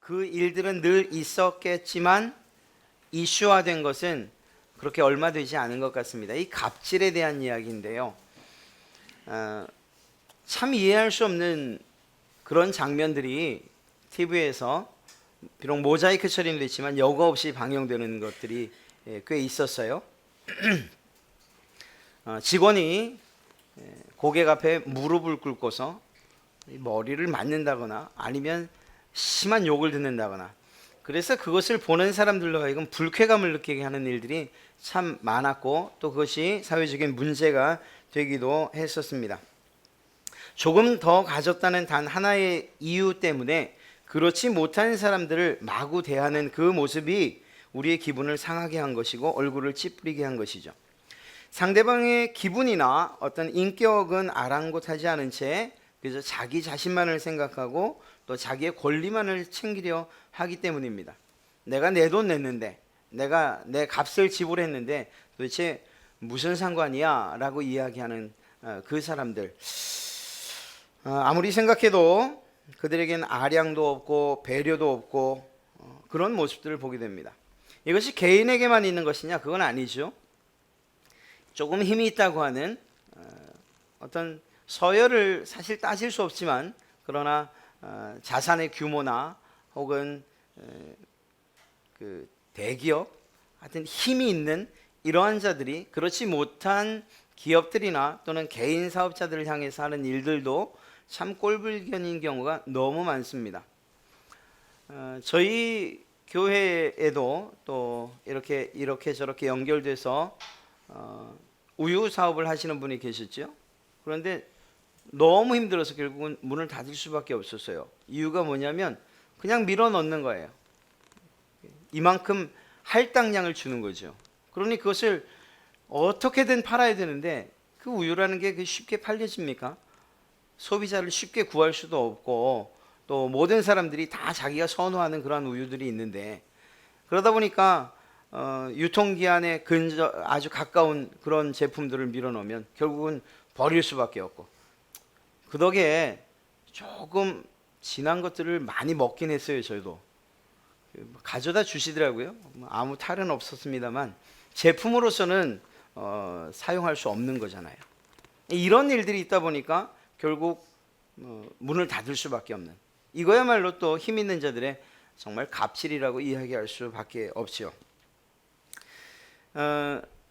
그 일들은 늘 있었겠지만 이슈화된 것은 그렇게 얼마 되지 않은 것 같습니다. 이 갑질에 대한 이야기인데요. 참 이해할 수 없는 그런 장면들이 TV에서 비록 모자이크 처리는 됐지만 여과 없이 방영되는 것들이 꽤 있었어요. 직원이 고객 앞에 무릎을 꿇고서 머리를 맞는다거나 아니면 심한 욕을 듣는다거나, 그래서 그것을 보는 사람들로 하여금 불쾌감을 느끼게 하는 일들이 참 많았고, 또 그것이 사회적인 문제가 되기도 했었습니다. 조금 더 가졌다는 단 하나의 이유 때문에 그렇지 못한 사람들을 마구 대하는 그 모습이 우리의 기분을 상하게 한 것이고 얼굴을 찌푸리게 한 것이죠. 상대방의 기분이나 어떤 인격은 아랑곳하지 않은 채 그래서 자기 자신만을 생각하고 또 자기의 권리만을 챙기려 하기 때문입니다. 내가 내 돈 냈는데, 내가 내 값을 지불했는데 도대체 무슨 상관이야 라고 이야기하는 그 사람들, 아무리 생각해도 그들에겐 아량도 없고 배려도 없고 그런 모습들을 보게 됩니다. 이것이 개인에게만 있는 것이냐? 그건 아니죠. 조금 힘이 있다고 하는 어떤 서열을 사실 따질 수 없지만, 그러나 자산의 규모나 혹은 그 대기업, 하여튼 힘이 있는 이러한 자들이 그렇지 못한 기업들이나 또는 개인 사업자들을 향해서 하는 일들도 참 꼴불견인 경우가 너무 많습니다. 저희 교회에도 또 이렇게 저렇게 연결돼서 우유 사업을 하시는 분이 계셨죠. 그런데 너무 힘들어서 결국은 문을 닫을 수밖에 없었어요. 이유가 뭐냐면 그냥 밀어 넣는 거예요. 이만큼 할당량을 주는 거죠. 그러니 그것을 어떻게든 팔아야 되는데 그 우유라는 게 쉽게 팔려집니까? 소비자를 쉽게 구할 수도 없고, 또 모든 사람들이 다 자기가 선호하는 그러한 우유들이 있는데, 그러다 보니까 유통기한에 아주 가까운 그런 제품들을 밀어넣으면 결국은 버릴 수밖에 없고, 그 덕에 조금 진한 것들을 많이 먹긴 했어요. 저도 가져다 주시더라고요. 아무 탈은 없었습니다만 제품으로서는 사용할 수 없는 거잖아요. 이런 일들이 있다 보니까 결국 문을 닫을 수밖에 없는, 이거야말로 또 힘 있는 자들의 정말 갑질이라고 이야기할 수밖에 없죠.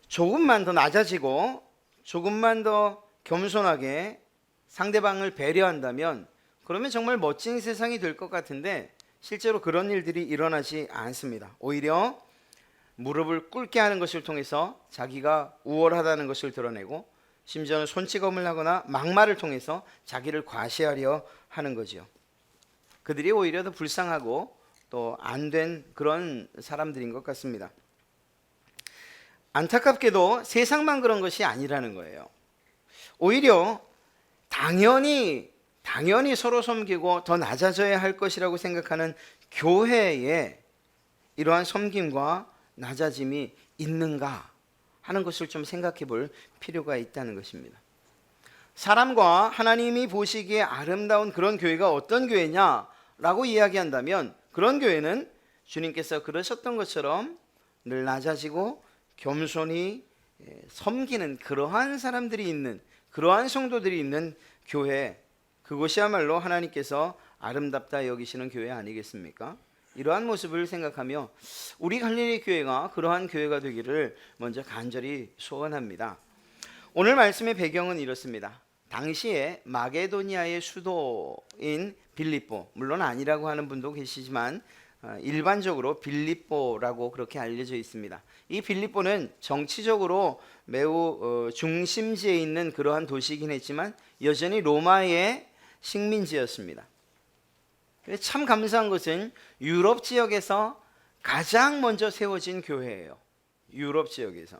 조금만 더 낮아지고 조금만 더 겸손하게 상대방을 배려한다면 그러면 정말 멋진 세상이 될 것 같은데, 실제로 그런 일들이 일어나지 않습니다. 오히려 무릎을 꿇게 하는 것을 통해서 자기가 우월하다는 것을 드러내고, 심지어는 손찌검을 하거나 막말을 통해서 자기를 과시하려 하는 거죠. 그들이 오히려 더 불쌍하고 또 안 된 그런 사람들인 것 같습니다. 안타깝게도 세상만 그런 것이 아니라는 거예요. 오히려 당연히 서로 섬기고 더 낮아져야 할 것이라고 생각하는 교회에 이러한 섬김과 낮아짐이 있는가 하는 것을 좀 생각해 볼 필요가 있다는 것입니다. 사람과 하나님이 보시기에 아름다운 그런 교회가 어떤 교회냐라고 이야기한다면, 그런 교회는 주님께서 그러셨던 것처럼 늘 낮아지고 겸손히 섬기는 그러한 사람들이 있는, 그러한 성도들이 있는 교회, 그것이야말로 하나님께서 아름답다 여기시는 교회 아니겠습니까? 이러한 모습을 생각하며 우리 갈릴리 교회가 그러한 교회가 되기를 먼저 간절히 소원합니다. 오늘 말씀의 배경은 이렇습니다. 당시에 마게도니아의 수도인 빌립보, 물론 아니라고 하는 분도 계시지만 일반적으로 빌립보라고 그렇게 알려져 있습니다. 이 빌립보는 정치적으로 매우 중심지에 있는 그러한 도시이긴 했지만 여전히 로마의 식민지였습니다. 참 감사한 것은 유럽 지역에서 가장 먼저 세워진 교회예요. 유럽 지역에서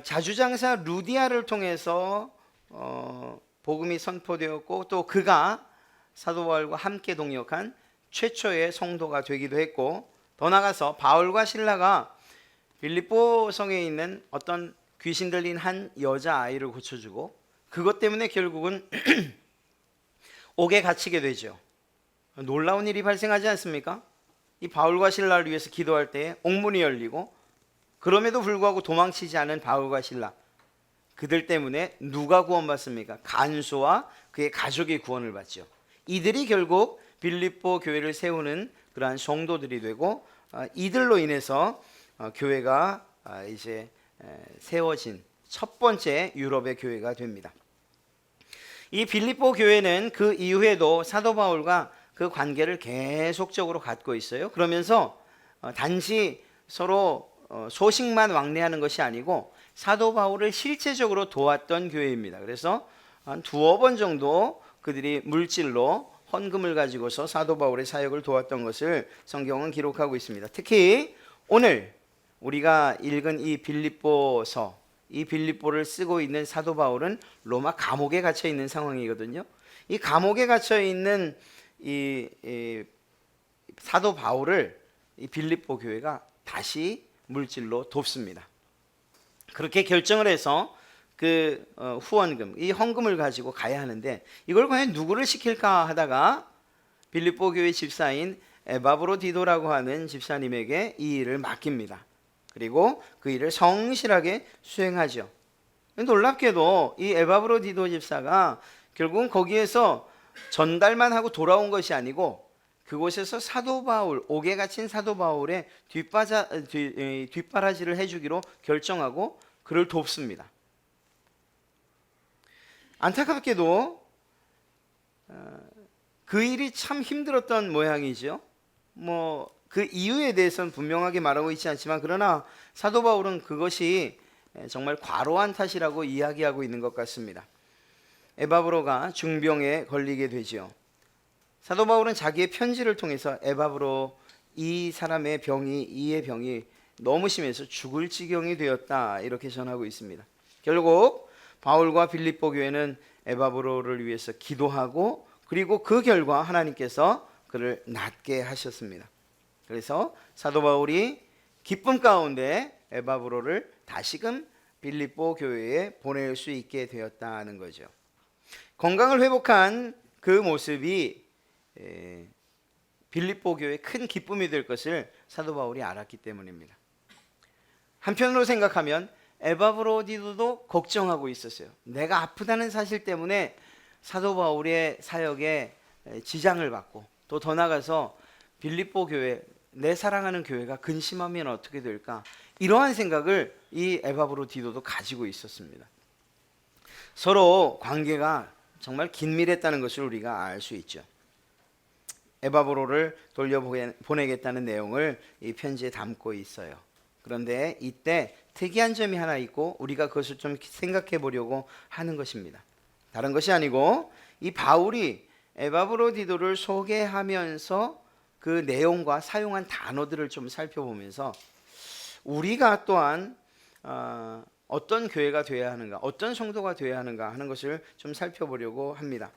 자주장사 루디아를 통해서 복음이 선포되었고, 또 그가 사도 바울과 함께 동역한 최초의 성도가 되기도 했고, 더 나아가서 바울과 실라가 빌립보 성에 있는 어떤 귀신 들린 한 여자아이를 고쳐주고, 그것 때문에 결국은 옥에 갇히게 되죠. 놀라운 일이 발생하지 않습니까? 이 바울과 신라를 위해서 기도할 때 옥문이 열리고, 그럼에도 불구하고 도망치지 않은 바울과 신라, 그들 때문에 누가 구원받습니까? 간수와 그의 가족이 구원을 받죠. 이들이 결국 빌립보 교회를 세우는 그러한 성도들이 되고, 이들로 인해서 교회가 이제 세워진 첫 번째 유럽의 교회가 됩니다. 이 빌립보 교회는 그 이후에도 사도 바울과 그 관계를 계속적으로 갖고 있어요. 그러면서 단지 서로 소식만 왕래하는 것이 아니고 사도 바울을 실제적으로 도왔던 교회입니다. 그래서 한 두어 번 정도 그들이 물질로 헌금을 가지고서 사도 바울의 사역을 도왔던 것을 성경은 기록하고 있습니다. 특히 오늘 우리가 읽은 이 빌립보서, 이 빌립보를 쓰고 있는 사도 바울은 로마 감옥에 갇혀 있는 상황이거든요. 이 감옥에 갇혀 있는 이 사도 바울을 이 빌립보 교회가 다시 물질로 돕습니다. 그렇게 결정을 해서 그 후원금, 이 헌금을 가지고 가야 하는데 이걸 과연 누구를 시킬까 하다가 빌립보 교회 집사인 에바브로디도라고 하는 집사님에게 이 일을 맡깁니다. 그리고 그 일을 성실하게 수행하죠. 놀랍게도 이 에바브로디도 집사가 결국은 거기에서 전달만 하고 돌아온 것이 아니고 그곳에서 사도 바울, 옥에 갇힌 사도 바울의 뒷바라지를 해주기로 결정하고 그를 돕습니다. 안타깝게도 그 일이 참 힘들었던 모양이죠. 그 이유에 대해서는 분명하게 말하고 있지 않지만, 그러나 사도 바울은 그것이 정말 과로한 탓이라고 이야기하고 있는 것 같습니다. 에바브로가 중병에 걸리게 되지요. 사도 바울은 자기의 편지를 통해서 에바브로, 이의 병이 너무 심해서 죽을 지경이 되었다, 이렇게 전하고 있습니다. 결국 바울과 빌립보 교회는 에바브로를 위해서 기도하고, 그리고 그 결과 하나님께서 그를 낫게 하셨습니다. 그래서 사도 바울이 기쁨 가운데 에바브로를 다시금 빌립보 교회에 보낼 수 있게 되었다는 거죠. 건강을 회복한 그 모습이 빌립보 교회의 큰 기쁨이 될 것을 사도 바울이 알았기 때문입니다. 한편으로 생각하면 에바브로디도도 걱정하고 있었어요. 내가 아프다는 사실 때문에 사도 바울의 사역에 지장을 받고, 또 더 나아가서 빌립보 교회, 내 사랑하는 교회가 근심하면 어떻게 될까, 이러한 생각을 이 에바브로디도도 가지고 있었습니다. 서로 관계가 정말 긴밀했다는 것을 우리가 알 수 있죠. 에바브로를 돌려보내겠다는 내용을 이 편지에 담고 있어요. 그런데 이때 특이한 점이 하나 있고 우리가 그것을 좀 생각해 보려고 하는 것입니다. 다른 것이 아니고 이 바울이 에바브로디도를 소개하면서 그 내용과 사용한 단어들을 좀 살펴보면서 우리가 또한 어떤 교회가 되어야 하는가, 어떤 성도가 되어야 하는가 하는 것을 좀 살펴보려고 합니다.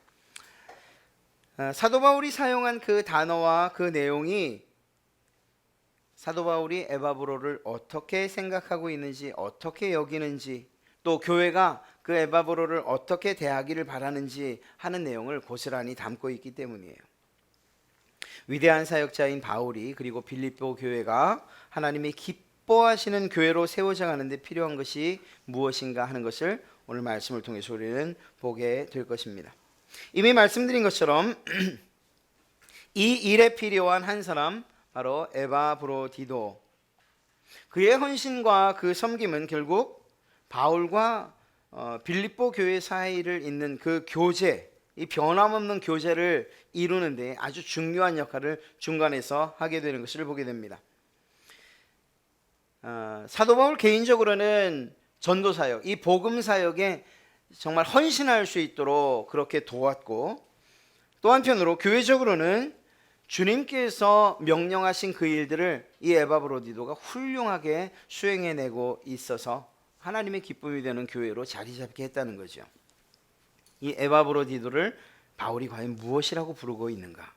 사도 바울이 사용한 그 단어와 그 내용이 사도 바울이 에바브로를 어떻게 생각하고 있는지, 어떻게 여기는지, 또 교회가 그 에바브로를 어떻게 대하기를 바라는지 하는 내용을 고스란히 담고 있기 때문이에요. 위대한 사역자인 바울이, 그리고 빌립보 교회가 하나님이 기뻐하시는 교회로 세워져 가는 데 필요한 것이 무엇인가 하는 것을 오늘 말씀을 통해서 우리는 보게 될 것입니다. 이미 말씀드린 것처럼 이 일에 필요한 한 사람, 바로 에바브로디도, 그의 헌신과 그 섬김은 결국 바울과 빌립보 교회 사이를 잇는 그 교제, 이 변함없는 교제를 이루는 데 아주 중요한 역할을 중간에서 하게 되는 것을 보게 됩니다. 사도 바울 개인적으로는 전도 사역, 이 복음 사역에 정말 헌신할 수 있도록 그렇게 도왔고, 또 한편으로 교회적으로는 주님께서 명령하신 그 일들을 이 에바브로디도가 훌륭하게 수행해내고 있어서 하나님의 기쁨이 되는 교회로 자리 잡게 했다는 거죠. 이 에바브로디도를 바울이 과연 무엇이라고 부르고 있는가?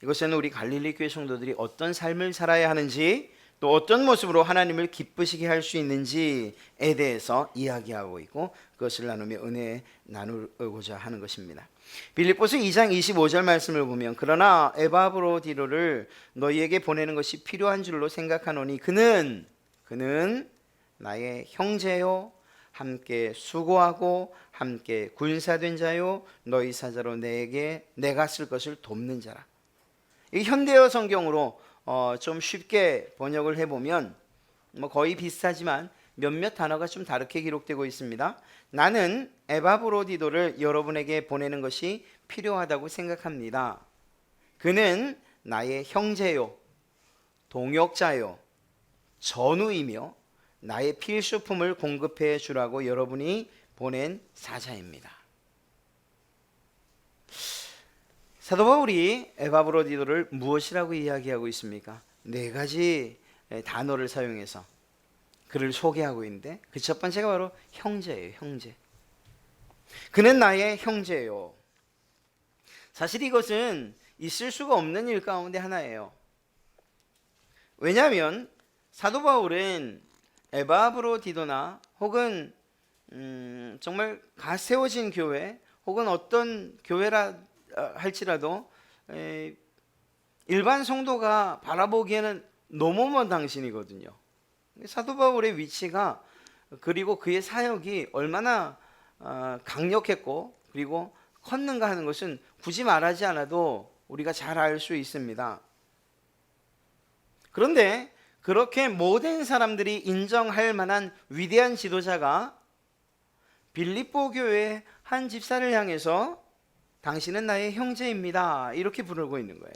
이것은 우리 갈릴리 교회 성도들이 어떤 삶을 살아야 하는지, 또 어떤 모습으로 하나님을 기쁘시게 할 수 있는지에 대해서 이야기하고 있고 그것을 나누며 은혜 나누고자 하는 것입니다. 빌립보서 2장 25절 말씀을 보면 그러나 에바브로디로를 너희에게 보내는 것이 필요한 줄로 생각하노니 그는 나의 형제요 함께 수고하고 함께 군사된 자요 너희 사자로 내가 쓸 것을 돕는 자라. 이 현대어 성경으로 좀 쉽게 번역을 해보면 거의 비슷하지만 몇몇 단어가 좀 다르게 기록되고 있습니다. 나는 에바브로디도를 여러분에게 보내는 것이 필요하다고 생각합니다. 그는 나의 형제요 동역자요 전우이며 나의 필수품을 공급해 주라고 여러분이 보낸 사자입니다. 사도 바울이 에바브로디도를 무엇이라고 이야기하고 있습니까? 네 가지 단어를 사용해서 그를 소개하고 있는데 그 첫 번째가 바로 형제예요. 형제. 그는 나의 형제예요. 사실 이것은 있을 수가 없는 일 가운데 하나예요. 왜냐하면 사도 바울은 에바브로디도나 혹은 정말 갓 세워진 교회 혹은 어떤 교회라 할지라도 일반 성도가 바라보기에는 너무 먼 당신이거든요. 사도 바울의 위치가 그리고 그의 사역이 얼마나 강력했고 그리고 컸는가 하는 것은 굳이 말하지 않아도 우리가 잘 알 수 있습니다. 그런데 그렇게 모든 사람들이 인정할 만한 위대한 지도자가 빌립보 교회의 한 집사를 향해서 당신은 나의 형제입니다 이렇게 부르고 있는 거예요.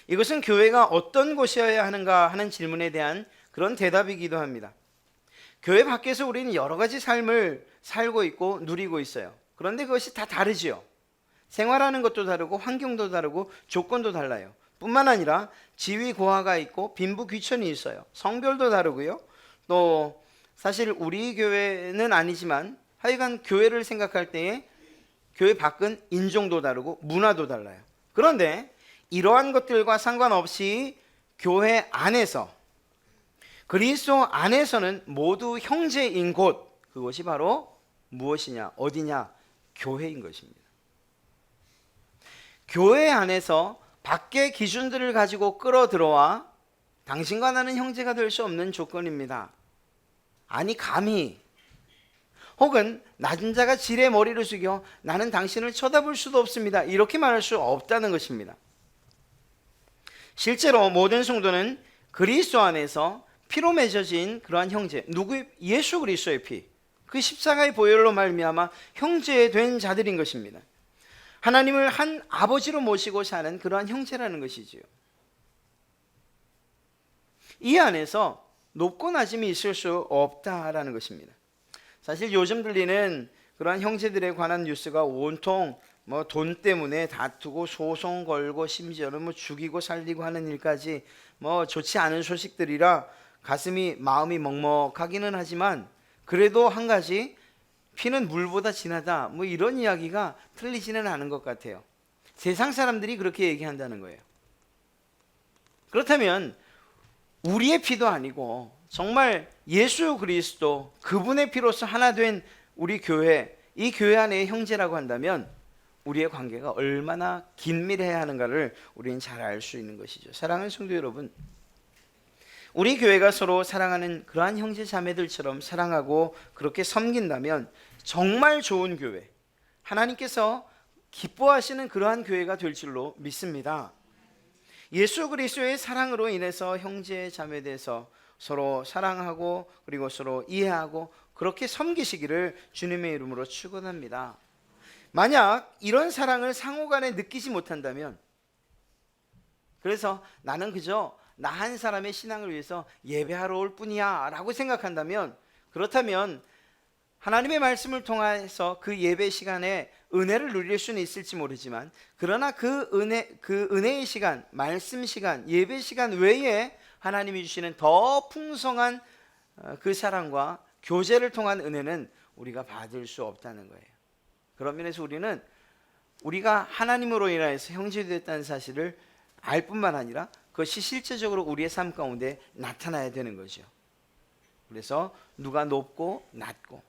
이것은 교회가 어떤 곳이어야 하는가 하는 질문에 대한 그런 대답이기도 합니다. 교회 밖에서 우리는 여러 가지 삶을 살고 있고 누리고 있어요. 그런데 그것이 다 다르지요. 생활하는 것도 다르고 환경도 다르고 조건도 달라요. 뿐만 아니라 지위 고하가 있고 빈부 귀천이 있어요. 성별도 다르고요. 또 사실 우리 교회는 아니지만 하여간 교회를 생각할 때에 교회 밖은 인종도 다르고 문화도 달라요. 그런데 이러한 것들과 상관없이 교회 안에서 그리스도 안에서는 모두 형제인 곳, 그것이 바로 무엇이냐 어디냐 교회인 것입니다. 교회 안에서 밖의 기준들을 가지고 끌어들어와 당신과 나는 형제가 될 수 없는 조건입니다. 아니 감히 혹은 낮은 자가 지레 머리를 숙여 나는 당신을 쳐다볼 수도 없습니다 이렇게 말할 수 없다는 것입니다. 실제로 모든 성도는 그리스도 안에서 피로 맺어진 그러한 형제, 누구? 예수 그리스도의 피, 그 십자가의 보혈로 말미암아 형제 된 자들인 것입니다. 하나님을 한 아버지로 모시고 사는 그러한 형제라는 것이지요. 이 안에서 높고 낮음이 있을 수 없다라는 것입니다. 사실 요즘 들리는 그러한 형제들에 관한 뉴스가 온통 돈 때문에 다투고 소송 걸고 심지어는 죽이고 살리고 하는 일까지 좋지 않은 소식들이라 마음이 먹먹하기는 하지만 그래도 한 가지 피는 물보다 진하다 이런 이야기가 틀리지는 않은 것 같아요. 세상 사람들이 그렇게 얘기한다는 거예요. 그렇다면 우리의 피도 아니고 정말 예수 그리스도 그분의 피로서 하나 된 우리 교회, 이 교회 안의 형제라고 한다면 우리의 관계가 얼마나 긴밀해야 하는가를 우리는 잘 알 수 있는 것이죠. 사랑하는 성도 여러분, 우리 교회가 서로 사랑하는 그러한 형제 자매들처럼 사랑하고 그렇게 섬긴다면 정말 좋은 교회, 하나님께서 기뻐하시는 그러한 교회가 될 줄로 믿습니다. 예수 그리스도의 사랑으로 인해서 형제 자매돼서 서로 사랑하고 그리고 서로 이해하고 그렇게 섬기시기를 주님의 이름으로 축원합니다. 만약 이런 사랑을 상호간에 느끼지 못한다면, 그래서 나는 그저 나 한 사람의 신앙을 위해서 예배하러 올 뿐이야 라고 생각한다면, 그렇다면 하나님의 말씀을 통해서 그 예배 시간에 은혜를 누릴 수는 있을지 모르지만, 그러나 그 은혜의 시간, 말씀 시간, 예배 시간 외에 하나님이 주시는 더 풍성한 그 사랑과 교제를 통한 은혜는 우리가 받을 수 없다는 거예요. 그런 면에서 우리가 하나님으로 인하여서 형제되었다는 사실을 알 뿐만 아니라 그것이 실제적으로 우리의 삶 가운데 나타나야 되는 거죠. 그래서 누가 높고 낮고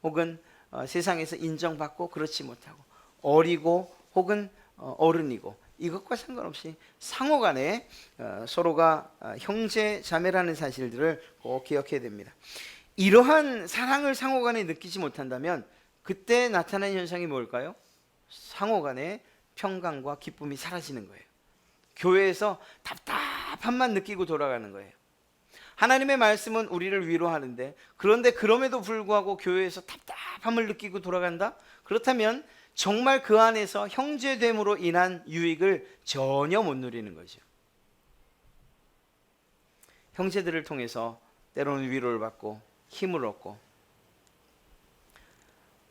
혹은 세상에서 인정받고 그렇지 못하고 어리고 혹은 어른이고 이것과 상관없이 상호간에 서로가 형제 자매라는 사실들을 꼭 기억해야 됩니다. 이러한 사랑을 상호간에 느끼지 못한다면 그때 나타나는 현상이 뭘까요? 상호간에 평강과 기쁨이 사라지는 거예요. 교회에서 답답함만 느끼고 돌아가는 거예요. 하나님의 말씀은 우리를 위로하는데 그런데 그럼에도 불구하고 교회에서 답답함을 느끼고 돌아간다? 그렇다면 정말 그 안에서 형제됨으로 인한 유익을 전혀 못 누리는 거죠. 형제들을 통해서 때로는 위로를 받고 힘을 얻고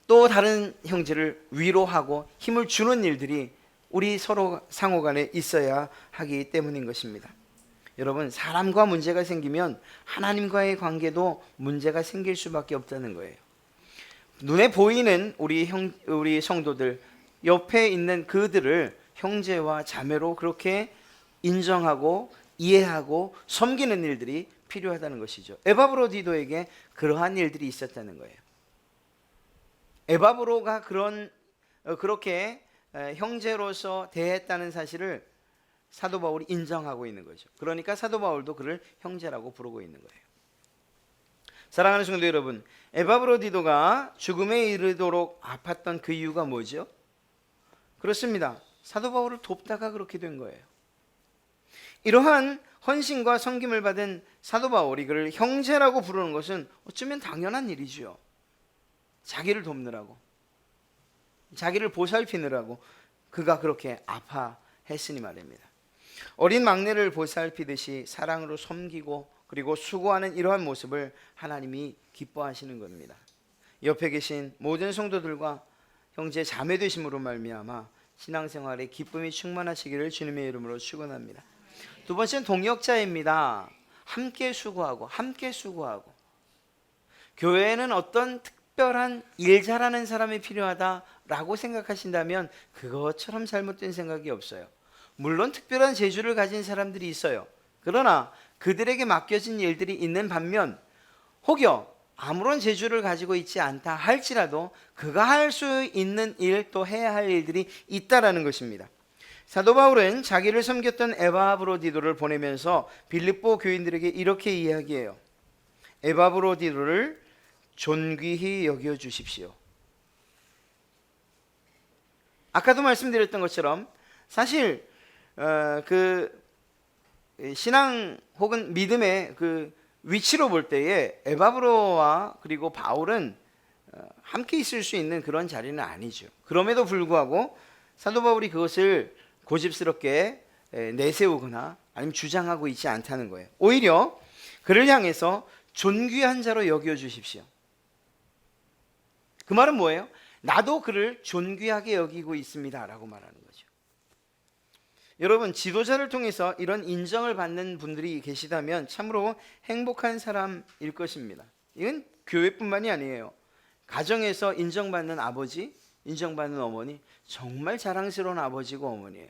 또 다른 형제를 위로하고 힘을 주는 일들이 우리 서로 상호간에 있어야 하기 때문인 것입니다. 여러분, 사람과 문제가 생기면 하나님과의 관계도 문제가 생길 수밖에 없다는 거예요. 눈에 보이는 우리 성도들 옆에 있는 그들을 형제와 자매로 그렇게 인정하고 이해하고 섬기는 일들이 필요하다는 것이죠. 에바브로디도에게 그러한 일들이 있었다는 거예요. 에바브로가 그렇게 형제로서 대했다는 사실을 사도 바울이 인정하고 있는 거죠. 그러니까 사도 바울도 그를 형제라고 부르고 있는 거예요. 사랑하는 성도 여러분, 에바브로디도가 죽음에 이르도록 아팠던 그 이유가 뭐죠? 그렇습니다. 사도 바울을 돕다가 그렇게 된 거예요. 이러한 헌신과 섬김을 받은 사도 바울이 그를 형제라고 부르는 것은 어쩌면 당연한 일이죠. 자기를 돕느라고, 자기를 보살피느라고 그가 그렇게 아파했으니 말입니다. 어린 막내를 보살피듯이 사랑으로 섬기고 그리고 수고하는 이러한 모습을 하나님이 기뻐하시는 겁니다. 옆에 계신 모든 성도들과 형제 자매 되심으로 말미암아 신앙생활에 기쁨이 충만하시기를 주님의 이름으로 축원합니다. 두 번째는 동역자입니다. 함께 수고하고 함께 수고하고. 교회에는 어떤 특별한 일 잘하는 사람이 필요하다라고 생각하신다면 그것처럼 잘못된 생각이 없어요. 물론 특별한 재주를 가진 사람들이 있어요. 그러나 그들에게 맡겨진 일들이 있는 반면 혹여 아무런 재주를 가지고 있지 않다 할지라도 그가 할 수 있는 일 또 해야 할 일들이 있다라는 것입니다. 사도 바울은 자기를 섬겼던 에바브로디도를 보내면서 빌립보 교인들에게 이렇게 이야기해요. 에바브로디도를 존귀히 여겨 주십시오. 아까도 말씀드렸던 것처럼 사실 그 신앙 혹은 믿음의 그 위치로 볼 때에 에바브로와 그리고 바울은 함께 있을 수 있는 그런 자리는 아니죠. 그럼에도 불구하고 사도 바울이 그것을 고집스럽게 내세우거나 아니면 주장하고 있지 않다는 거예요. 오히려 그를 향해서 존귀한 자로 여겨 주십시오. 그 말은 뭐예요? 나도 그를 존귀하게 여기고 있습니다 라고 말하는 거죠. 여러분, 지도자를 통해서 이런 인정을 받는 분들이 계시다면 참으로 행복한 사람일 것입니다. 이건 교회뿐만이 아니에요. 가정에서 인정받는 아버지, 인정받는 어머니, 정말 자랑스러운 아버지고 어머니예요.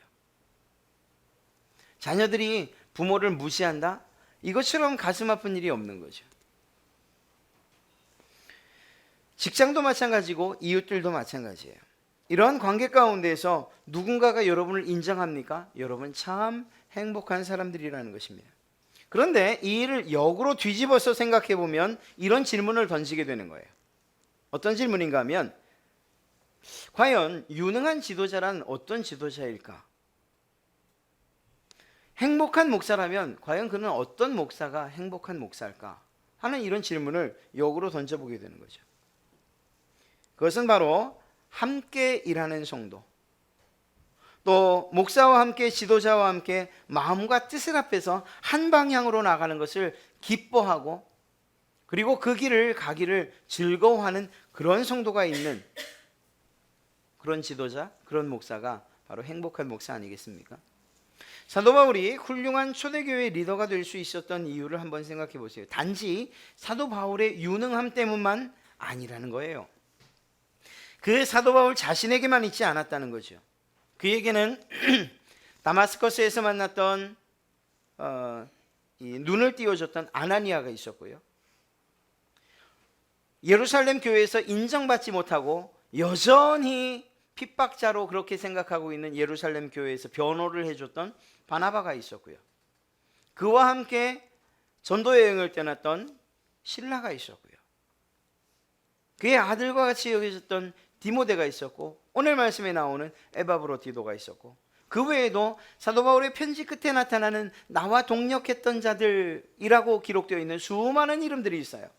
자녀들이 부모를 무시한다? 이것처럼 가슴 아픈 일이 없는 거죠. 직장도 마찬가지고 이웃들도 마찬가지예요. 이러한 관계 가운데에서 누군가가 여러분을 인정합니까? 여러분 참 행복한 사람들이라는 것입니다. 그런데 이 일을 역으로 뒤집어서 생각해 보면 이런 질문을 던지게 되는 거예요. 어떤 질문인가 하면 과연 유능한 지도자란 어떤 지도자일까? 행복한 목사라면 과연 그는 어떤 목사가 행복한 목사일까? 하는 이런 질문을 역으로 던져보게 되는 거죠. 그것은 바로 함께 일하는 성도, 또 목사와 함께 지도자와 함께 마음과 뜻을 합해서 한 방향으로 나가는 것을 기뻐하고 그리고 그 길을 가기를 즐거워하는 그런 성도가 있는 그런 지도자, 그런 목사가 바로 행복한 목사 아니겠습니까? 사도 바울이 훌륭한 초대교회 리더가 될 수 있었던 이유를 한번 생각해 보세요. 단지 사도 바울의 유능함 때문만 아니라는 거예요. 그 사도 바울 자신에게만 있지 않았다는 거죠. 그에게는 다마스커스에서 만났던 이 눈을 띄워줬던 아나니아가 있었고요. 예루살렘 교회에서 인정받지 못하고 여전히 핍박자로 그렇게 생각하고 있는 예루살렘 교회에서 변호를 해줬던 바나바가 있었고요. 그와 함께 전도 여행을 떠났던 실라가 있었고요. 그의 아들과 같이 여겨졌던 디모데가 있었고, 오늘 말씀에 나오는 에바브로디도가 있었고, 그 외에도 사도 바울의 편지 끝에 나타나는 나와 동역했던 자들이라고 기록되어 있는 수많은 이름들이 있어요.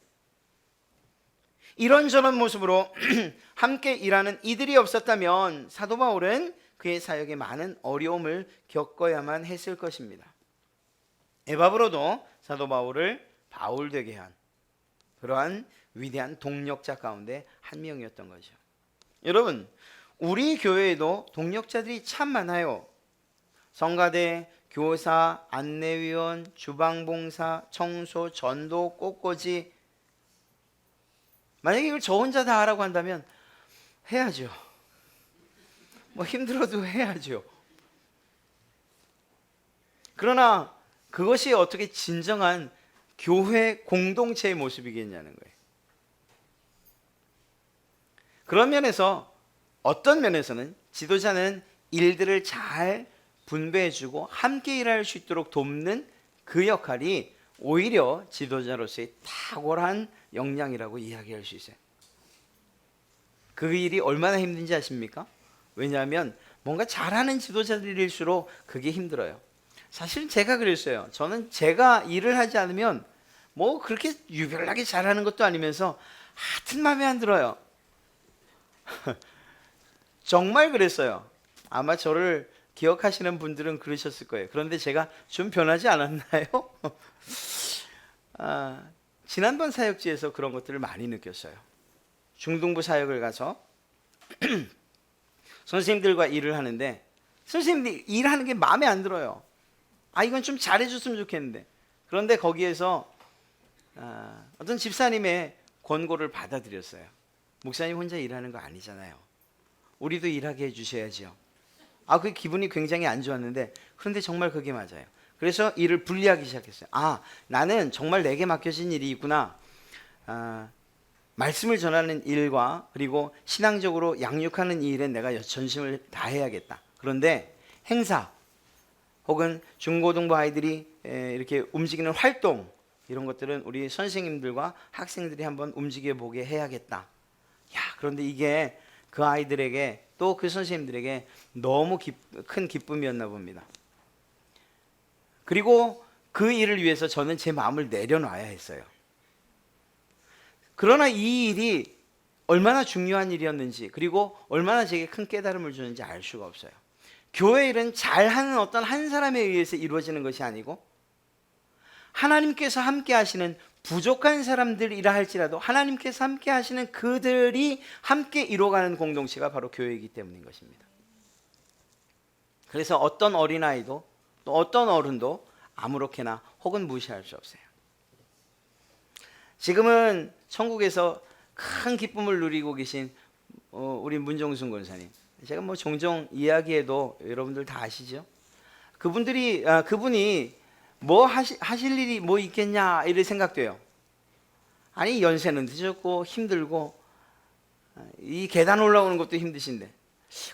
이런저런 모습으로 함께 일하는 이들이 없었다면 사도 바울은 그의 사역에 많은 어려움을 겪어야만 했을 것입니다. 에바브로도 사도 바울을 바울 되게 한 그러한 위대한 동력자 가운데 한 명이었던 거죠. 여러분, 우리 교회에도 동력자들이 참 많아요. 성가대, 교사, 안내위원, 주방봉사, 청소, 전도, 꽃꽂이. 만약에 이걸 저 혼자 다 하라고 한다면 해야죠. 뭐 힘들어도 해야죠. 그러나 그것이 어떻게 진정한 교회 공동체의 모습이겠냐는 거예요. 그런 면에서, 어떤 면에서는 지도자는 일들을 잘 분배해주고 함께 일할 수 있도록 돕는 그 역할이 오히려 지도자로서의 탁월한 역량이라고 이야기할 수 있어요. 그 일이 얼마나 힘든지 아십니까? 왜냐하면 뭔가 잘하는 지도자들일수록 그게 힘들어요. 사실 제가 그랬어요. 저는 제가 일을 하지 않으면 뭐 그렇게 유별나게 잘하는 것도 아니면서 하여튼 마음에 안 들어요. 정말 그랬어요. 아마 저를 기억하시는 분들은 그러셨을 거예요. 그런데 제가 좀 변하지 않았나요? 지난번 사역지에서 그런 것들을 많이 느꼈어요. 중등부 사역을 가서 선생님들과 일을 하는데 선생님들이 일하는 게 마음에 안 들어요. 이건 좀 잘해줬으면 좋겠는데. 그런데 거기에서 어떤 집사님의 권고를 받아들였어요. 목사님 혼자 일하는 거 아니잖아요. 우리도 일하게 해주셔야죠. 그 기분이 굉장히 안 좋았는데, 그런데 정말 그게 맞아요. 그래서 일을 분리하기 시작했어요. 나는 정말 내게 맡겨진 일이 있구나. 말씀을 전하는 일과 그리고 신앙적으로 양육하는 이 일에 내가 전심을 다해야겠다. 그런데 행사 혹은 중고등부 아이들이 이렇게 움직이는 활동, 이런 것들은 우리 선생님들과 학생들이 한번 움직여보게 해야겠다. 그런데 이게 그 아이들에게 또 그 선생님들에게 너무 큰 기쁨이었나 봅니다. 그리고 그 일을 위해서 저는 제 마음을 내려놔야 했어요. 그러나 이 일이 얼마나 중요한 일이었는지, 그리고 얼마나 제게 큰 깨달음을 주는지 알 수가 없어요. 교회 일은 잘하는 어떤 한 사람에 의해서 이루어지는 것이 아니고, 하나님께서 함께 하시는 부족한 사람들이라 할지라도 하나님께서 함께 하시는 그들이 함께 이루어가는 공동체가 바로 교회이기 때문인 것입니다. 그래서 어떤 어린아이도 또 어떤 어른도 아무렇게나 혹은 무시할 수 없어요. 지금은 천국에서 큰 기쁨을 누리고 계신 우리 문정순 권사님, 제가 뭐 종종 이야기해도 여러분들 다 아시죠? 그분이 뭐 하실 일이 뭐 있겠냐 이런 생각돼요. 연세는 드셨고 힘들고 이 계단 올라오는 것도 힘드신데,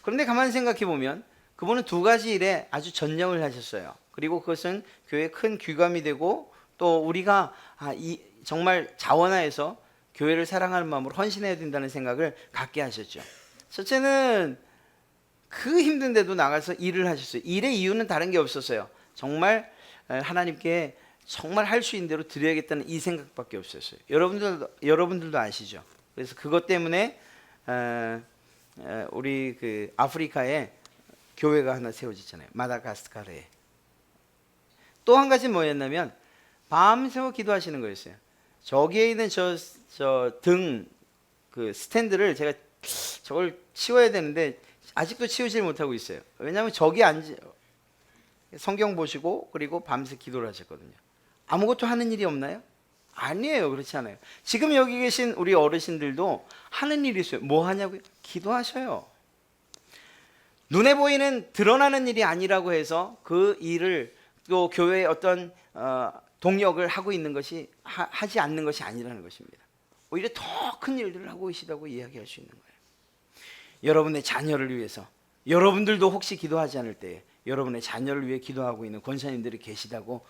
그런데 가만히 생각해 보면 그분은 두 가지 일에 아주 전념을 하셨어요. 그리고 그것은 교회에 큰 귀감이 되고, 또 우리가 정말 자원하여서 교회를 사랑하는 마음으로 헌신해야 된다는 생각을 갖게 하셨죠. 첫째는 그 힘든데도 나가서 일을 하셨어요. 일의 이유는 다른 게 없었어요. 정말 하나님께 정말 할 수 있는 대로 드려야겠다는 이 생각밖에 없었어요. 여러분들도 아시죠? 그래서 그것 때문에 우리 그 아프리카에 교회가 하나 세워졌잖아요. 마다가스카르에. 또 한 가지 뭐였냐면 밤새워 기도하시는 거였어요. 저기에 있는 저 등 그 스탠드를 제가 저걸 치워야 되는데 아직도 치우질 못하고 있어요. 왜냐하면 저기 성경 보시고 그리고 밤새 기도를 하셨거든요. 아무것도 하는 일이 없나요? 아니에요. 그렇지 않아요. 지금 여기 계신 우리 어르신들도 하는 일이 있어요. 뭐 하냐고요? 기도하셔요. 눈에 보이는 드러나는 일이 아니라고 해서 그 일을 또 교회의 어떤 동력을 하고 있는 것이 하지 않는 것이 아니라는 것입니다. 오히려 더 큰 일들을 하고 계시다고 이야기할 수 있는 거예요. 여러분의 자녀를 위해서, 여러분들도 혹시 기도하지 않을 때 여러분의 자녀를 위해 기도하고 있는 권사님들이 계시다고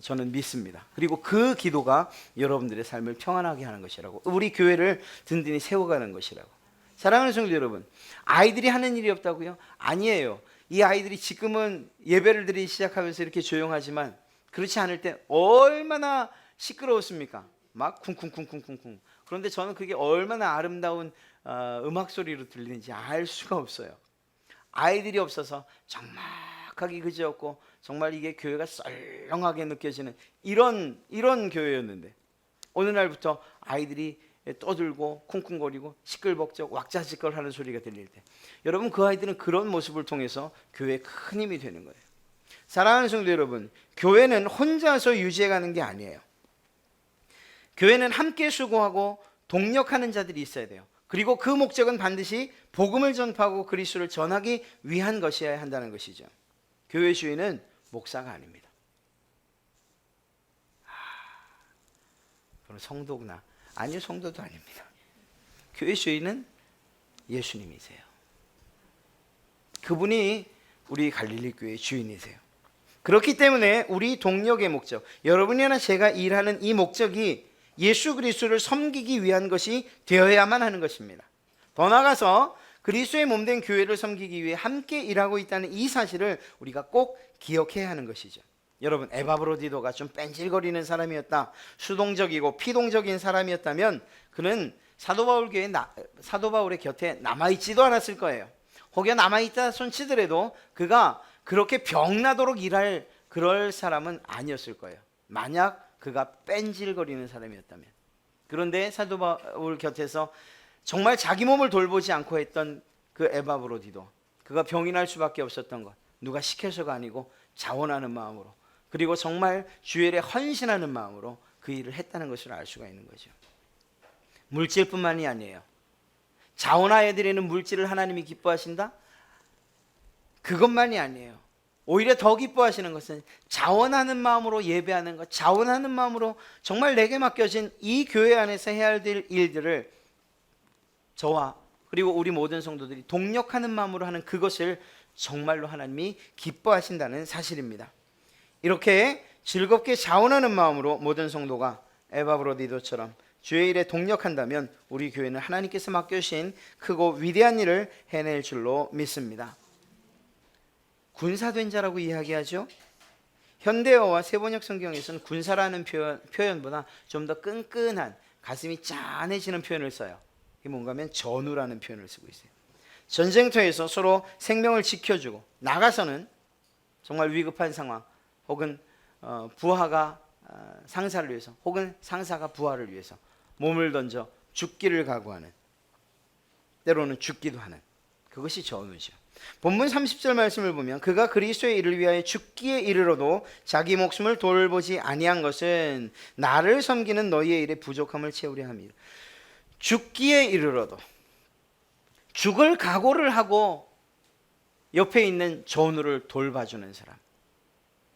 저는 믿습니다. 그리고 그 기도가 여러분들의 삶을 평안하게 하는 것이라고, 우리 교회를 든든히 세워가는 것이라고. 사랑하는 성도 여러분, 아이들이 하는 일이 없다고요? 아니에요. 이 아이들이 지금은 예배를 드리기 시작하면서 이렇게 조용하지만 그렇지 않을 때 얼마나 시끄러웠습니까? 막 쿵쿵쿵쿵쿵쿵. 그런데 저는 그게 얼마나 아름다운 음악 소리로 들리는지 알 수가 없어요. 아이들이 없어서 적막하게 그지없고 정말 이게 교회가 썰렁하게 느껴지는 이런 교회였는데, 어느 날부터 아이들이 떠들고 쿵쿵거리고 시끌벅적 왁자지껄 하는 소리가 들릴 때, 여러분, 그 아이들은 그런 모습을 통해서 교회에 큰 힘이 되는 거예요. 사랑하는 성도 여러분, 교회는 혼자서 유지해가는 게 아니에요. 교회는 함께 수고하고 동력하는 자들이 있어야 돼요. 그리고 그 목적은 반드시 복음을 전파하고 그리스도를 전하기 위한 것이어야 한다는 것이죠. 교회 주인은 목사가 아닙니다. 그럼 성도구나. 아니요, 성도도 아닙니다. 교회 주인은 예수님이세요. 그분이 우리 갈릴리 교회의 주인이세요. 그렇기 때문에 우리 동력의 목적, 여러분이나 제가 일하는 이 목적이 예수 그리스도를 섬기기 위한 것이 되어야만 하는 것입니다. 더 나아가서 그리스도의 몸된 교회를 섬기기 위해 함께 일하고 있다는 이 사실을 우리가 꼭 기억해야 하는 것이죠. 여러분, 에바브로디도가 좀 뺀질거리는 사람이었다, 수동적이고 피동적인 사람이었다면 그는 사도 바울의 곁에 남아있지도 않았을 거예요. 혹여 남아있다 손치더라도 그가 그렇게 병나도록 일할 그럴 사람은 아니었을 거예요, 만약 그가 뺀질거리는 사람이었다면. 그런데 사도 바울 곁에서 정말 자기 몸을 돌보지 않고 했던 그 에바브로디도, 그가 병이 날 수밖에 없었던 것, 누가 시켜서가 아니고 자원하는 마음으로, 그리고 정말 주일에 헌신하는 마음으로 그 일을 했다는 것을 알 수가 있는 거죠. 물질뿐만이 아니에요. 자원하여 드리는 물질을 하나님이 기뻐하신다? 그것만이 아니에요. 오히려 더 기뻐하시는 것은 자원하는 마음으로 예배하는 것, 자원하는 마음으로 정말 내게 맡겨진 이 교회 안에서 해야 될 일들을 저와 그리고 우리 모든 성도들이 동력하는 마음으로 하는 그것을 정말로 하나님이 기뻐하신다는 사실입니다. 이렇게 즐겁게 자원하는 마음으로 모든 성도가 에바브로디도처럼 주의 일에 동력한다면 우리 교회는 하나님께서 맡겨주신 크고 위대한 일을 해낼 줄로 믿습니다. 군사된 자라고 이야기하죠. 현대어와 세번역 성경에서는 군사라는 표현보다 좀 더 끈끈한, 가슴이 짠해지는 표현을 써요. 이게 뭔가 하면 전우라는 표현을 쓰고 있어요. 전쟁터에서 서로 생명을 지켜주고, 나가서는 정말 위급한 상황, 혹은 부하가 상사를 위해서, 혹은 상사가 부하를 위해서 몸을 던져 죽기를 각오하는, 때로는 죽기도 하는, 그것이 전우죠. 본문 30절 말씀을 보면 그가 그리스도의 일을 위하여 죽기에 이르러도 자기 목숨을 돌보지 아니한 것은 나를 섬기는 너희의 일에 부족함을 채우려 함이라. 죽기에 이르러도, 죽을 각오를 하고 옆에 있는 전우를 돌봐주는 사람,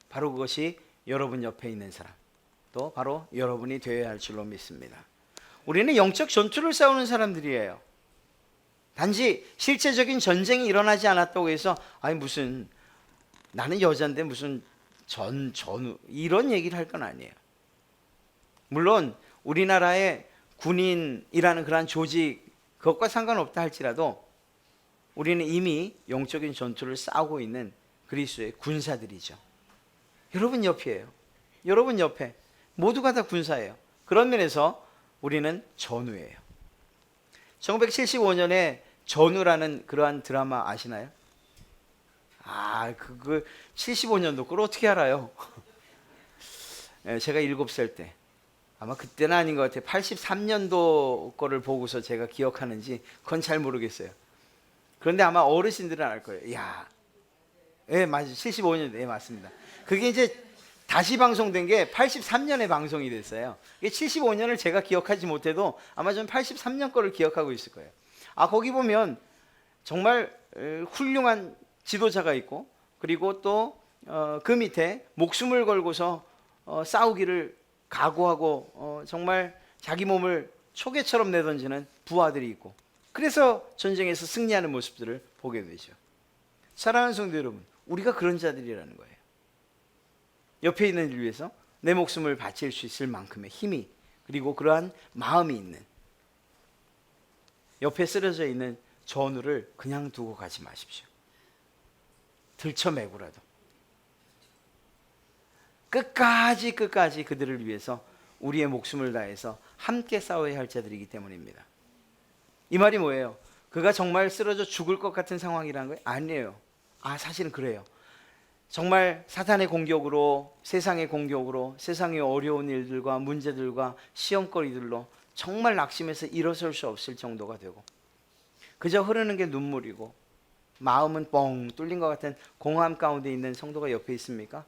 바로 그것이 여러분 옆에 있는 사람, 또 바로 여러분이 되어야 할 줄로 믿습니다. 우리는 영적 전투를 싸우는 사람들이에요. 단지 실제적인 전쟁이 일어나지 않았다고 해서 아니 무슨 나는 여잔데 무슨 전우 이런 얘기를 할 건 아니에요. 물론 우리나라의 군인이라는 그러한 조직, 그것과 상관없다 할지라도 우리는 이미 영적인 전투를 싸우고 있는 그리스도의 군사들이죠. 여러분 옆이에요. 여러분 옆에 모두가 다 군사예요. 그런 면에서 우리는 전우예요. 1975년에 전우라는 그러한 드라마 아시나요? 그걸 75년도 걸 어떻게 알아요? 제가 7살 때, 아마 그때는 아닌 것 같아요. 83년도 거를 보고서 제가 기억하는지 그건 잘 모르겠어요. 그런데 아마 어르신들은 알 거예요. 맞아요. 75년도, 맞습니다. 그게 이제 다시 방송된 게 83년에 방송이 됐어요. 75년을 제가 기억하지 못해도 아마 전 83년 거를 기억하고 있을 거예요. 거기 보면 정말 훌륭한 지도자가 있고, 그리고 또 그 밑에 목숨을 걸고서 싸우기를 각오하고 정말 자기 몸을 초계처럼 내던지는 부하들이 있고, 그래서 전쟁에서 승리하는 모습들을 보게 되죠. 사랑하는 성도 여러분, 우리가 그런 자들이라는 거예요. 옆에 있는 이를 위해서 내 목숨을 바칠 수 있을 만큼의 힘이, 그리고 그러한 마음이 있는, 옆에 쓰러져 있는 전우를 그냥 두고 가지 마십시오. 들쳐매고라도 끝까지 그들을 위해서 우리의 목숨을 다해서 함께 싸워야 할 자들이기 때문입니다. 이 말이 뭐예요? 그가 정말 쓰러져 죽을 것 같은 상황이라는 거예요? 아니에요. 사실은 그래요. 정말 사탄의 공격으로, 세상의 공격으로, 세상의 어려운 일들과 문제들과 시험거리들로 정말 낙심해서 일어설 수 없을 정도가 되고, 그저 흐르는 게 눈물이고 마음은 뻥 뚫린 것 같은 공허함 가운데 있는 성도가 옆에 있습니까?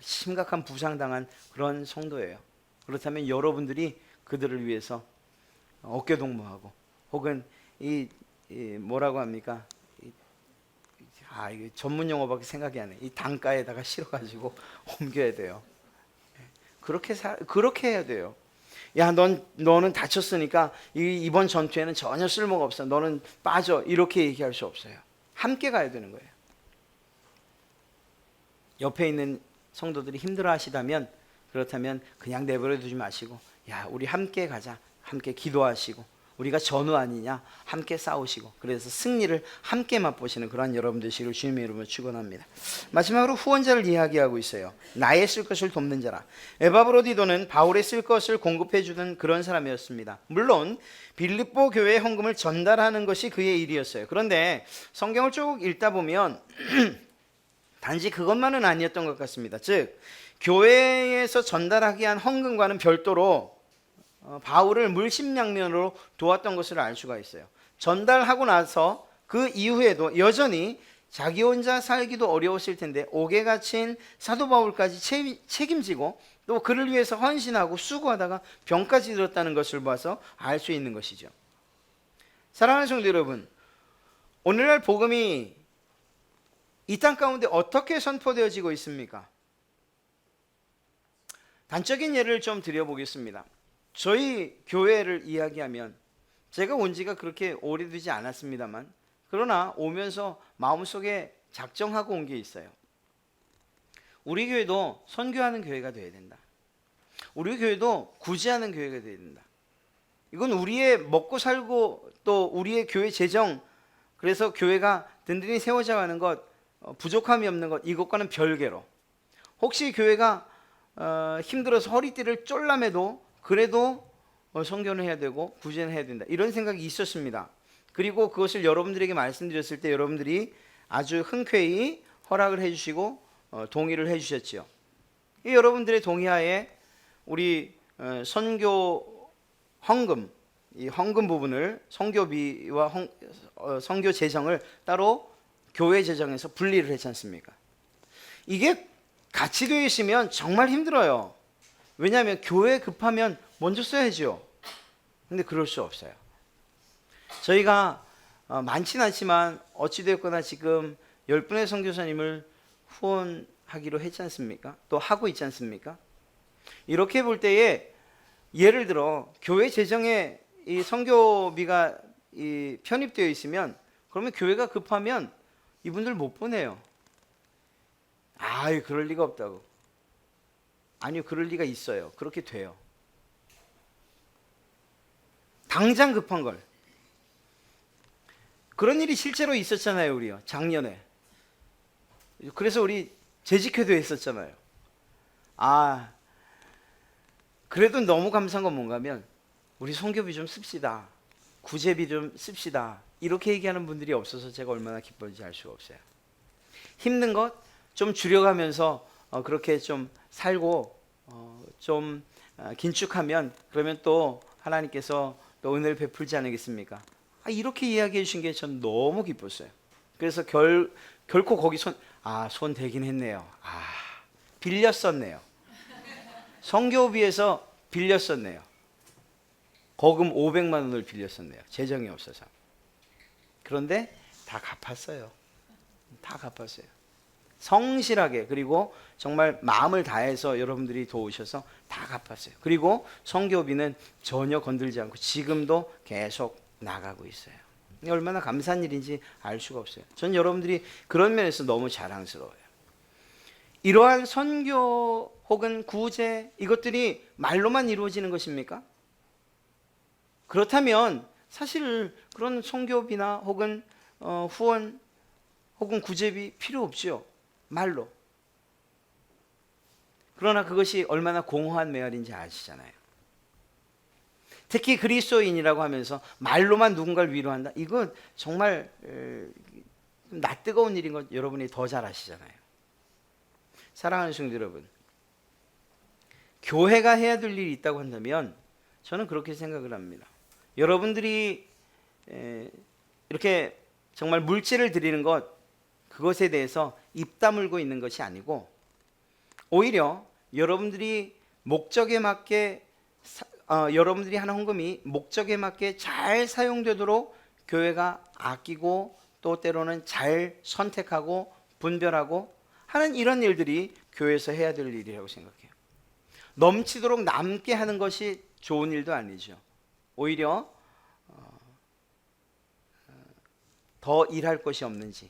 심각한 부상당한 그런 성도예요. 그렇다면 여러분들이 그들을 위해서 어깨동무하고, 혹은 뭐라고 합니까? 이게 전문 용어밖에 생각이 안 해. 이 단가에다가 실어가지고 옮겨야 돼요. 그렇게 해야 돼요. 야, 너는 다쳤으니까 이번 전투에는 전혀 쓸모가 없어. 너는 빠져. 이렇게 얘기할 수 없어요. 함께 가야 되는 거예요. 옆에 있는 성도들이 힘들어 하시다면, 그렇다면 그냥 내버려 두지 마시고, 야, 우리 함께 가자. 함께 기도하시고, 우리가 전우 아니냐, 함께 싸우시고, 그래서 승리를 함께 맛보시는 그러한 여러분 되시기를 주님의 이름으로 축원합니다. 마지막으로 후원자를 이야기하고 있어요. 나의 쓸 것을 돕는 자라. 에바브로디도는 바울의 쓸 것을 공급해 주는 그런 사람이었습니다. 물론 빌립보 교회에 헌금을 전달하는 것이 그의 일이었어요. 그런데 성경을 쭉 읽다 보면 단지 그것만은 아니었던 것 같습니다. 즉, 교회에서 전달하기 위한 헌금과는 별도로 바울을 물심양면으로 도왔던 것을 알 수가 있어요. 전달하고 나서 그 이후에도 여전히 자기 혼자 살기도 어려웠을 텐데 옥에 갇힌 사도 바울까지 책임지고, 또 그를 위해서 헌신하고 수고하다가 병까지 들었다는 것을 봐서 알 수 있는 것이죠. 사랑하는 성도 여러분, 오늘날 복음이 이 땅 가운데 어떻게 선포되어지고 있습니까? 단적인 예를 좀 드려보겠습니다. 저희 교회를 이야기하면, 제가 온 지가 그렇게 오래되지 않았습니다만, 그러나 오면서 마음속에 작정하고 온 게 있어요. 우리 교회도 선교하는 교회가 되어야 된다. 우리 교회도 구제하는 교회가 되어야 된다. 이건 우리의 먹고 살고 또 우리의 교회 재정, 그래서 교회가 든든히 세워져 가는 것, 부족함이 없는 것, 이것과는 별개로, 혹시 교회가 힘들어서 허리띠를 쫄라매도 그래도 선교는 해야 되고 구제는 해야 된다, 이런 생각이 있었습니다. 그리고 그것을 여러분들에게 말씀드렸을 때 여러분들이 아주 흔쾌히 허락을 해주시고 동의를 해주셨죠. 이 여러분들의 동의하에 우리 선교 헌금, 이 헌금 부분을 선교비와 선교 재정을 따로 교회 재정에서 분리를 했지 않습니까? 이게 같이 되어 있으면 정말 힘들어요. 왜냐하면 교회 급하면 먼저 써야죠. 근데 그럴 수 없어요. 저희가 많진 않지만 어찌되었거나 지금 10분의 선교사님을 후원하기로 했지 않습니까? 또 하고 있지 않습니까? 이렇게 볼 때에 예를 들어 교회 재정에 이 선교비가 편입되어 있으면, 그러면 교회가 급하면 이분들 못 보내요. 그럴 리가 없다고. 아니요, 그럴 리가 있어요. 그렇게 돼요. 당장 급한 걸. 그런 일이 실제로 있었잖아요, 우리요. 작년에. 그래서 우리 재직회도 했었잖아요. 그래도 너무 감사한 건 뭔가 하면, 우리 선교비 좀 씁시다, 구제비 좀 씁시다, 이렇게 얘기하는 분들이 없어서 제가 얼마나 기쁜지 알 수가 없어요. 힘든 것 좀 줄여가면서 그렇게 좀 살고 좀 긴축하면, 그러면 또 하나님께서 또 은혜를 베풀지 않겠습니까? 이렇게 이야기해 주신 게 전 너무 기뻤어요. 그래서 결코 거기 손 대긴 했네요. 빌렸었네요. 선교비에서 빌렸었네요. 거금 500만 원을 빌렸었네요. 재정이 없어서. 그런데 다 갚았어요. 다 갚았어요. 성실하게 그리고 정말 마음을 다해서 여러분들이 도우셔서 다 갚았어요. 그리고 선교비는 전혀 건들지 않고 지금도 계속 나가고 있어요. 얼마나 감사한 일인지 알 수가 없어요. 전 여러분들이 그런 면에서 너무 자랑스러워요. 이러한 선교 혹은 구제 이것들이 말로만 이루어지는 것입니까? 그렇다면 사실 그런 선교비나 혹은 후원 혹은 구제비 필요 없죠. 말로. 그러나 그것이 얼마나 공허한 메아리인지 아시잖아요. 특히 그리스도인이라고 하면서 말로만 누군가를 위로한다. 이건 정말 낯뜨거운 일인 것 여러분이 더 잘 아시잖아요. 사랑하는 성도 여러분, 교회가 해야 될 일이 있다고 한다면 저는 그렇게 생각을 합니다. 여러분들이 이렇게 정말 물질을 드리는 것, 그것에 대해서 입 다물고 있는 것이 아니고 오히려 여러분들이 목적에 맞게 여러분들이 하는 헌금이 목적에 맞게 잘 사용되도록 교회가 아끼고 또 때로는 잘 선택하고 분별하고 하는 이런 일들이 교회에서 해야 될 일이라고 생각해요. 넘치도록 남게 하는 것이 좋은 일도 아니죠. 오히려 더 일할 것이 없는지,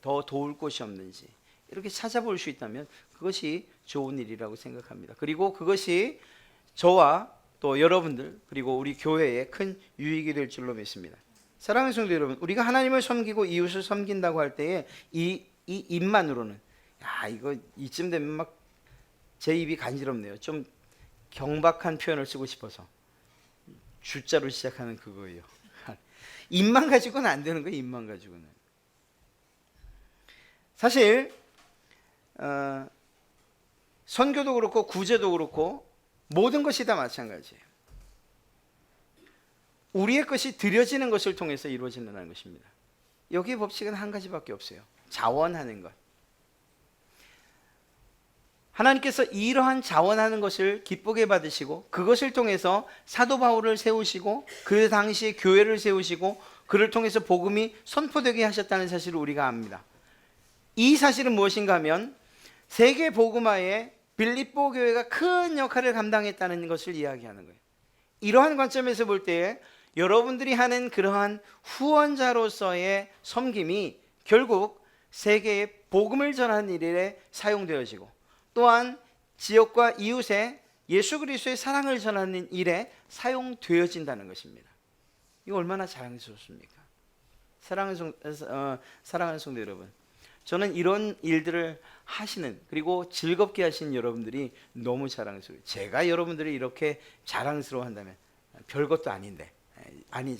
더 도울 것이 없는지 이렇게 찾아볼 수 있다면 그것이 좋은 일이라고 생각합니다. 그리고 그것이 저와 또 여러분들 그리고 우리 교회에 큰 유익이 될 줄로 믿습니다. 사랑하는 성도 여러분, 우리가 하나님을 섬기고 이웃을 섬긴다고 할 때에 이 입만으로는 이거 이쯤 되면 막 제 입이 간지럽네요. 좀 경박한 표현을 쓰고 싶어서 주자로 시작하는 그거예요. 입만 가지고는 안 되는 거예요. 입만 가지고는. 사실 선교도 그렇고 구제도 그렇고 모든 것이 다 마찬가지예요. 우리의 것이 드려지는 것을 통해서 이루어진다는 것입니다. 여기의 법칙은 한 가지밖에 없어요. 자원하는 것. 하나님께서 이러한 자원하는 것을 기쁘게 받으시고 그것을 통해서 사도 바울을 세우시고 그 당시에 교회를 세우시고 그를 통해서 복음이 선포되게 하셨다는 사실을 우리가 압니다. 이 사실은 무엇인가 하면 세계 복음화에 빌립보 교회가 큰 역할을 감당했다는 것을 이야기하는 거예요. 이러한 관점에서 볼 때 여러분들이 하는 그러한 후원자로서의 섬김이 결국 세계에 복음을 전하는 일에 사용되어지고 또한 지역과 이웃에 예수 그리스도의 사랑을 전하는 일에 사용되어진다는 것입니다. 이거 얼마나 자랑스럽습니까? 사랑하는 성도 여러분, 저는 이런 일들을 하시는 그리고 즐겁게 하시는 여러분들이 너무 자랑스러워요. 제가 여러분들이 이렇게 자랑스러워한다면 별것도 아닌데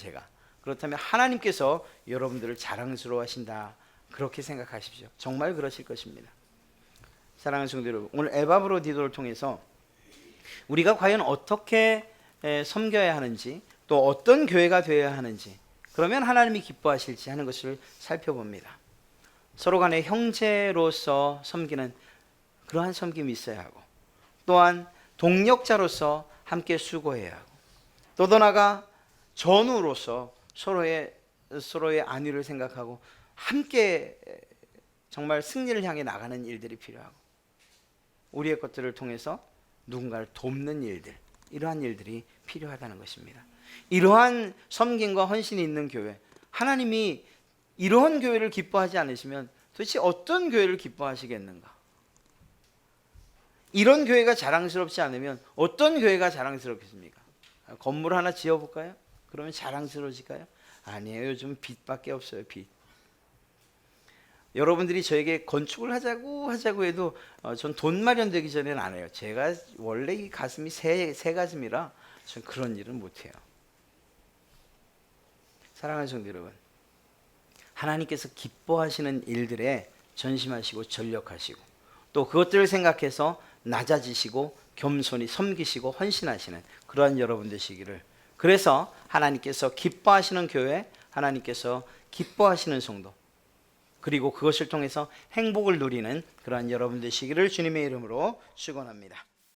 제가 그렇다면 하나님께서 여러분들을 자랑스러워하신다 그렇게 생각하십시오. 정말 그러실 것입니다. 사랑하는 성도 여러분, 오늘 에바브로디도를 통해서 우리가 과연 어떻게 섬겨야 하는지 또 어떤 교회가 되어야 하는지 그러면 하나님이 기뻐하실지 하는 것을 살펴봅니다. 서로 간에 형제로서 섬기는 그러한 섬김이 있어야 하고 또한 동력자로서 함께 수고해야 하고 또 더 나아가 전우로서 서로의 안위를 생각하고 함께 정말 승리를 향해 나가는 일들이 필요하고 우리의 것들을 통해서 누군가를 돕는 일들 이러한 일들이 필요하다는 것입니다. 이러한 섬김과 헌신이 있는 교회, 하나님이 이러한 교회를 기뻐하지 않으시면 도대체 어떤 교회를 기뻐하시겠는가? 이런 교회가 자랑스럽지 않으면 어떤 교회가 자랑스럽겠습니까? 건물 하나 지어볼까요? 그러면 자랑스러워질까요? 아니에요. 요즘 빚밖에 없어요. 빚. 여러분들이 저에게 건축을 하자고 해도 전 돈 마련되기 전에는 안 해요. 제가 원래 이 가슴이 새 가슴이라 전 그런 일은 못해요. 사랑하는 성도 여러분, 하나님께서 기뻐하시는 일들에 전심하시고 전력하시고 또 그것들을 생각해서 낮아지시고 겸손히 섬기시고 헌신하시는 그러한 여러분 되시기를, 그래서 하나님께서 기뻐하시는 교회, 하나님께서 기뻐하시는 성도 그리고 그것을 통해서 행복을 누리는 그러한 여러분 되시기를 주님의 이름으로 축원합니다.